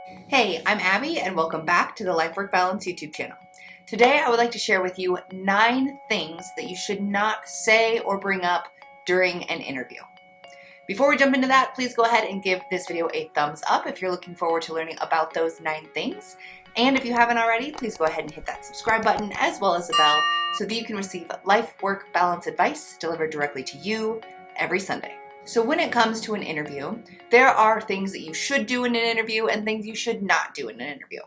Hey, I'm Abby and welcome back to the Life Work Balance YouTube channel. Today I would like to share with you 9 things that you should not say or bring up during an interview. Before we jump into that, please go ahead and give this video a thumbs up if you're looking forward to learning about those 9 things. And if you haven't already, please go ahead and hit that subscribe button as well as the bell so that you can receive life work balance advice delivered directly to you every Sunday. So when it comes to an interview, there are things that you should do in an interview and things you should not do in an interview.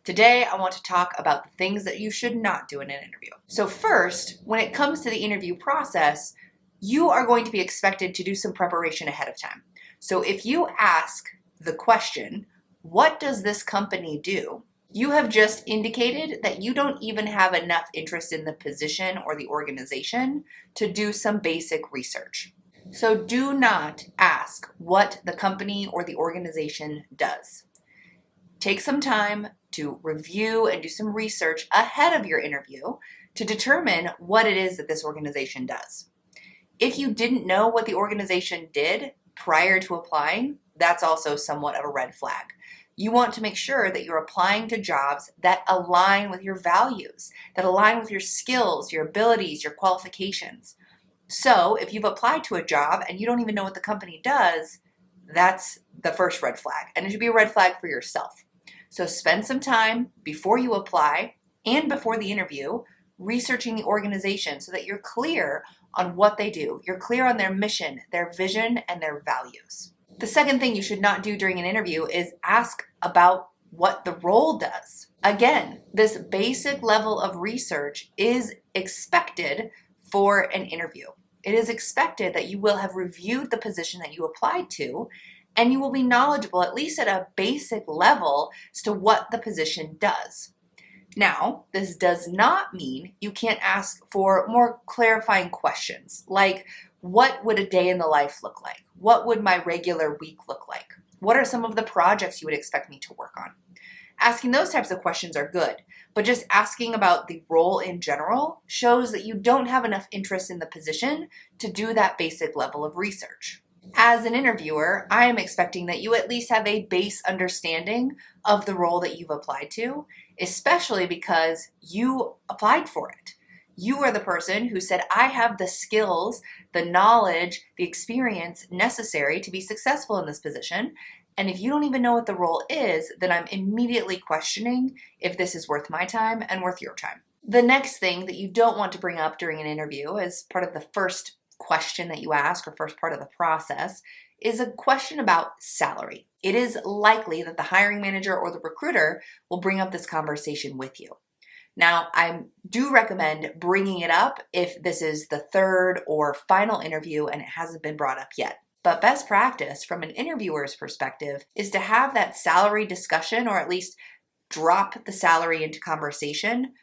Today, I want to talk about the things that you should not do in an interview. So first, when it comes to the interview process, you are going to be expected to do some preparation ahead of time. So if you ask the question, what does this company do? You have just indicated that you don't even have enough interest in the position or the organization to do some basic research. So do not ask what the company or the organization does. Take some time to review and do some research ahead of your interview to determine what it is that this organization does. If you didn't know what the organization did prior to applying, that's also somewhat of a red flag. You want to make sure that you're applying to jobs that align with your values, that align with your skills, your abilities, your qualifications. So if you've applied to a job and you don't even know what the company does, that's the first red flag, and it should be a red flag for yourself. So spend some time before you apply and before the interview researching the organization so that you're clear on what they do. You're clear on their mission, their vision, and their values. The second thing you should not do during an interview is ask about what the role does. Again, this basic level of research is expected for an interview. It is expected that you will have reviewed the position that you applied to, and you will be knowledgeable, at least at a basic level, as to what the position does. Now, this does not mean you can't ask for more clarifying questions, like what would a day in the life look like? What would my regular week look like? What are some of the projects you would expect me to work on? Asking those types of questions are good, but just asking about the role in general shows that you don't have enough interest in the position to do that basic level of research. As an interviewer, I am expecting that you at least have a base understanding of the role that you've applied to, especially because you applied for it. You are the person who said, I have the skills, the knowledge, the experience necessary to be successful in this position. And if you don't even know what the role is, then I'm immediately questioning if this is worth my time and worth your time. The next thing that you don't want to bring up during an interview as part of the first question that you ask or first part of the process is a question about salary. It is likely that the hiring manager or the recruiter will bring up this conversation with you. Now, I do recommend bringing it up if this is the third or final interview and it hasn't been brought up yet. But best practice from an interviewer's perspective is to have that salary discussion, or at least drop the salary into conversation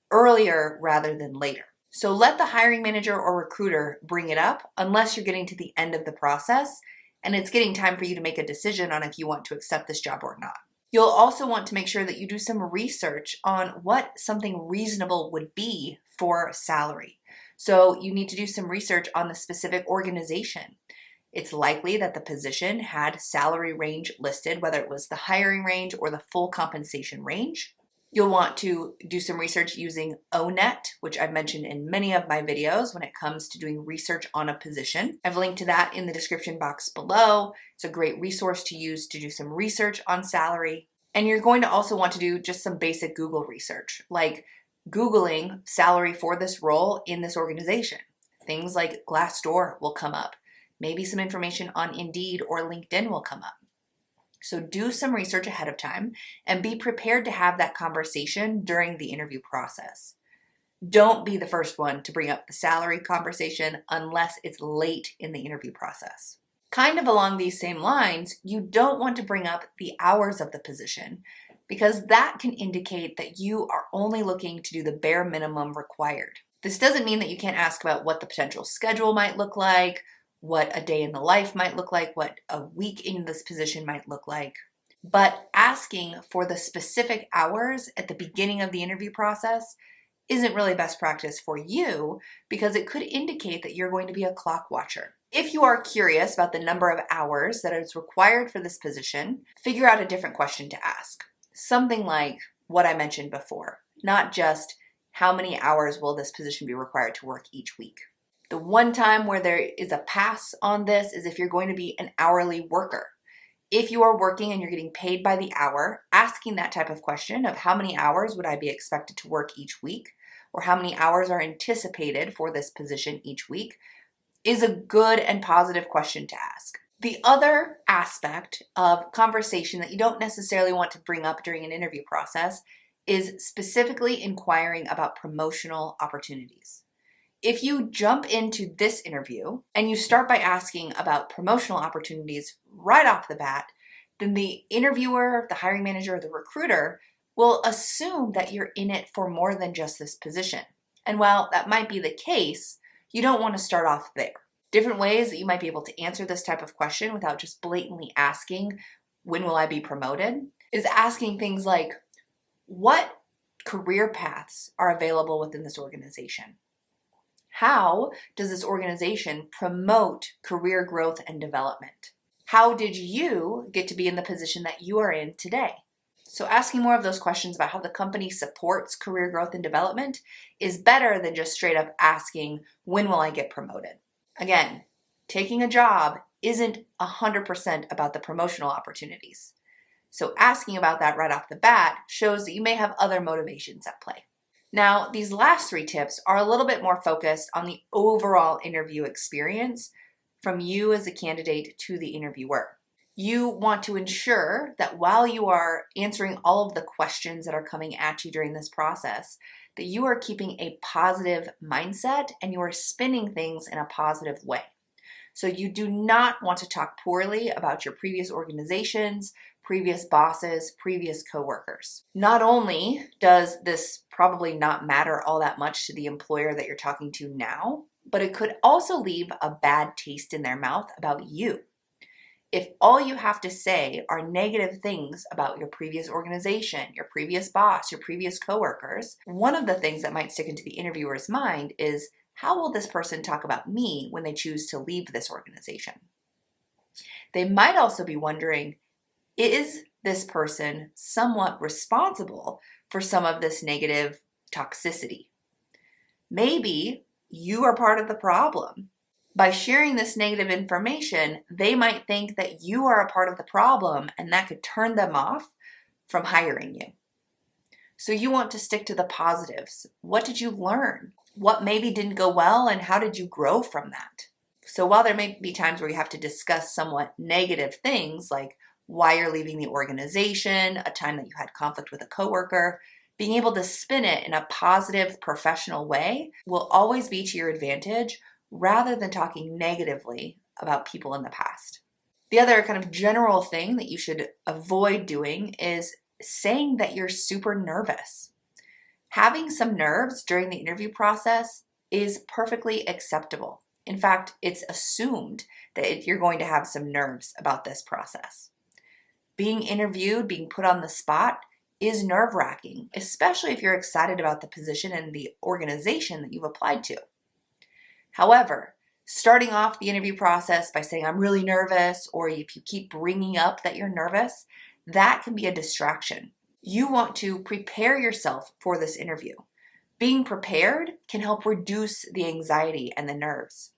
earlier rather than later. So let the hiring manager or recruiter bring it up unless you're getting to the end of the process and it's getting time for you to make a decision on if you want to accept this job or not. You'll also want to make sure that you do some research on what something reasonable would be for salary. So you need to do some research on the specific organization. It's likely that the position had salary range listed, whether it was the hiring range or the full compensation range. You'll want to do some research using ONET, which I've mentioned in many of my videos when it comes to doing research on a position. I've linked to that in the description box below. It's a great resource to use to do some research on salary. And you're going to also want to do just some basic Google research, like Googling salary for this role in this organization. Things like Glassdoor will come up. Maybe some information on Indeed or LinkedIn will come up. So do some research ahead of time and be prepared to have that conversation during the interview process. Don't be the first one to bring up the salary conversation unless it's late in the interview process. Kind of along these same lines, you don't want to bring up the hours of the position because that can indicate that you are only looking to do the bare minimum required. This doesn't mean that you can't ask about what the potential schedule might look like, what a day in the life might look like, what a week in this position might look like. But asking for the specific hours at the beginning of the interview process isn't really best practice for you because it could indicate that you're going to be a clock watcher. If you are curious about the number of hours that is required for this position, figure out a different question to ask. Something like what I mentioned before, not just how many hours will this position be required to work each week. The one time where there is a pass on this is if you're going to be an hourly worker. If you are working and you're getting paid by the hour, asking that type of question of how many hours would I be expected to work each week, or how many hours are anticipated for this position each week, is a good and positive question to ask. The other aspect of conversation that you don't necessarily want to bring up during an interview process is specifically inquiring about promotional opportunities. If you jump into this interview and you start by asking about promotional opportunities right off the bat, then the interviewer, the hiring manager, or the recruiter will assume that you're in it for more than just this position. And while that might be the case, you don't want to start off there. Different ways that you might be able to answer this type of question without just blatantly asking, when will I be promoted, is asking things like, what career paths are available within this organization? How does this organization promote career growth and development? How did you get to be in the position that you are in today? So asking more of those questions about how the company supports career growth and development is better than just straight up asking, when will I get promoted? Again, taking a job isn't 100% about the promotional opportunities. So asking about that right off the bat shows that you may have other motivations at play. Now, these last 3 tips are a little bit more focused on the overall interview experience from you as a candidate to the interviewer. You want to ensure that while you are answering all of the questions that are coming at you during this process, that you are keeping a positive mindset and you are spinning things in a positive way. So you do not want to talk poorly about your previous organizations, previous bosses, previous coworkers. Not only does this probably not matter all that much to the employer that you're talking to now, but it could also leave a bad taste in their mouth about you. If all you have to say are negative things about your previous organization, your previous boss, your previous coworkers, one of the things that might stick into the interviewer's mind is, how will this person talk about me when they choose to leave this organization? They might also be wondering, is this person somewhat responsible for some of this negative toxicity? Maybe you are part of the problem. By sharing this negative information, they might think that you are a part of the problem, and that could turn them off from hiring you. So you want to stick to the positives. What did you learn? What maybe didn't go well, and how did you grow from that? So while there may be times where you have to discuss somewhat negative things like why you're leaving the organization, a time that you had conflict with a coworker, being able to spin it in a positive, professional way will always be to your advantage rather than talking negatively about people in the past. The other kind of general thing that you should avoid doing is saying that you're super nervous. Having some nerves during the interview process is perfectly acceptable. In fact, it's assumed that you're going to have some nerves about this process. Being interviewed, being put on the spot, is nerve-wracking, especially if you're excited about the position and the organization that you've applied to. However, starting off the interview process by saying, I'm really nervous, or if you keep bringing up that you're nervous, that can be a distraction. You want to prepare yourself for this interview. Being prepared can help reduce the anxiety and the nerves.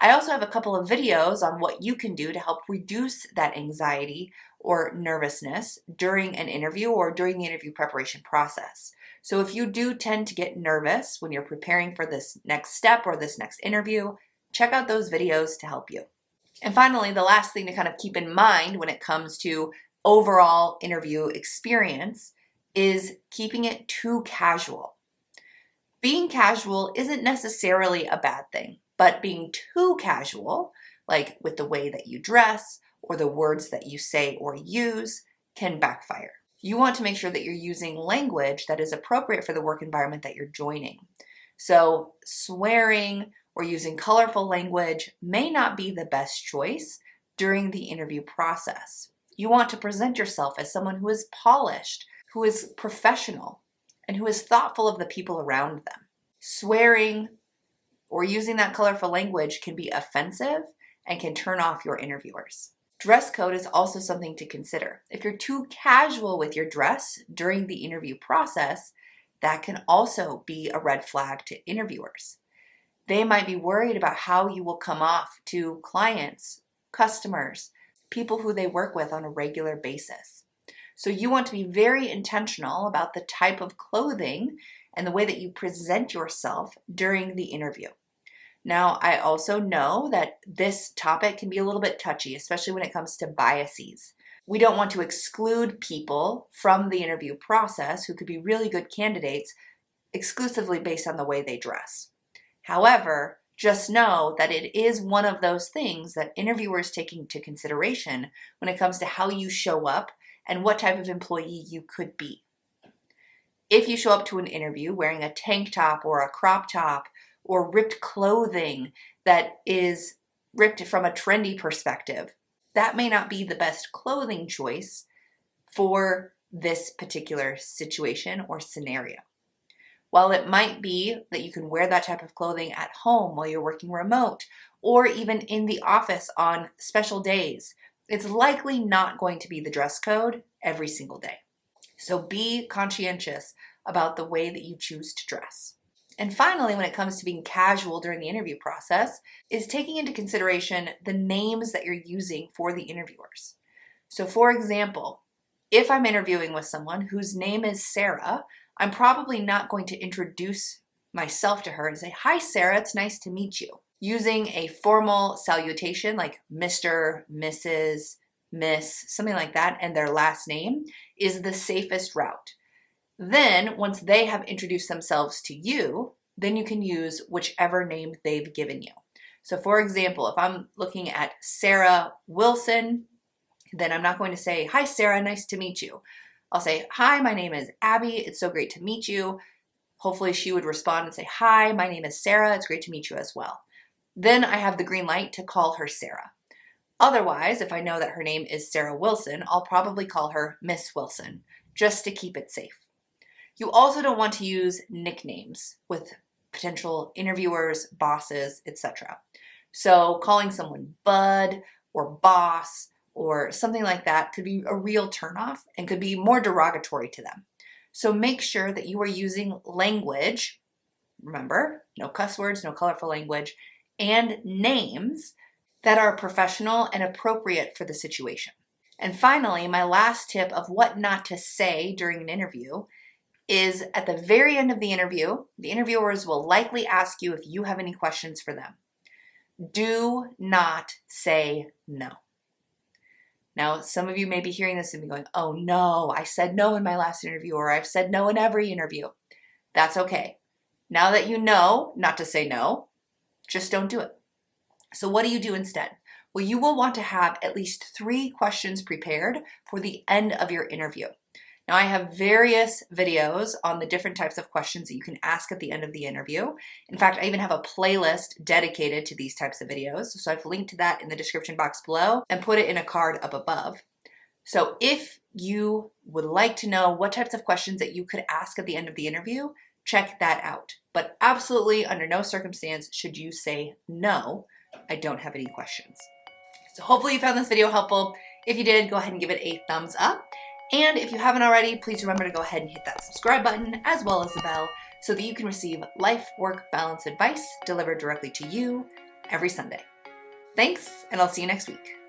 I also have a couple of videos on what you can do to help reduce that anxiety or nervousness during an interview or during the interview preparation process. So if you do tend to get nervous when you're preparing for this next step or this next interview, check out those videos to help you. And finally, the last thing to kind of keep in mind when it comes to overall interview experience is keeping it too casual. Being casual isn't necessarily a bad thing, but being too casual, like with the way that you dress or the words that you say or use, can backfire. You want to make sure that you're using language that is appropriate for the work environment that you're joining. So swearing or using colorful language may not be the best choice during the interview process. You want to present yourself as someone who is polished, who is professional, and who is thoughtful of the people around them. Swearing or using that colorful language can be offensive and can turn off your interviewers. Dress code is also something to consider. If you're too casual with your dress during the interview process, that can also be a red flag to interviewers. They might be worried about how you will come off to clients, customers, people who they work with on a regular basis. So you want to be very intentional about the type of clothing and the way that you present yourself during the interview. Now, I also know that this topic can be a little bit touchy, especially when it comes to biases. We don't want to exclude people from the interview process who could be really good candidates exclusively based on the way they dress. However, just know that it is one of those things that interviewers take into consideration when it comes to how you show up and what type of employee you could be. If you show up to an interview wearing a tank top or a crop top or ripped clothing that is ripped from a trendy perspective, that may not be the best clothing choice for this particular situation or scenario. While it might be that you can wear that type of clothing at home while you're working remote or even in the office on special days, it's likely not going to be the dress code every single day. So be conscientious about the way that you choose to dress. And finally, when it comes to being casual during the interview process, is taking into consideration the names that you're using for the interviewers. So for example, if I'm interviewing with someone whose name is Sarah, I'm probably not going to introduce myself to her and say, "Hi, Sarah, it's nice to meet you." Using a formal salutation like Mr., Mrs., Miss, something like that, and their last name is the safest route. Then, once they have introduced themselves to you, then you can use whichever name they've given you. So for example, if I'm looking at Sarah Wilson, then I'm not going to say, "Hi, Sarah, nice to meet you." I'll say, "Hi, my name is Abby. It's so great to meet you." Hopefully she would respond and say, "Hi, my name is Sarah. It's great to meet you as well." Then I have the green light to call her Sarah. Otherwise, if I know that her name is Sarah Wilson, I'll probably call her Miss Wilson, just to keep it safe. You also don't want to use nicknames with potential interviewers, bosses, etc. So calling someone Bud or Boss or something like that could be a real turnoff and could be more derogatory to them. So make sure that you are using language, remember, no cuss words, no colorful language, and names that are professional and appropriate for the situation. And finally, my last tip of what not to say during an interview is at the very end of the interview, the interviewers will likely ask you if you have any questions for them. Do not say no. Now, some of you may be hearing this and be going, "Oh no, I said no in my last interview," or "I've said no in every interview." That's okay. Now that you know not to say no, just don't do it. So what do you do instead? Well, you will want to have at least 3 questions prepared for the end of your interview. Now, I have various videos on the different types of questions that you can ask at the end of the interview. In fact, I even have a playlist dedicated to these types of videos. So I've linked to that in the description box below and put it in a card up above. So if you would like to know what types of questions that you could ask at the end of the interview, check that out. But absolutely under no circumstance should you say, "No, I don't have any questions." So hopefully you found this video helpful. If you did, go ahead and give it a thumbs up. And if you haven't already, please remember to go ahead and hit that subscribe button as well as the bell so that you can receive life, work, balance advice delivered directly to you every Sunday. Thanks, and I'll see you next week.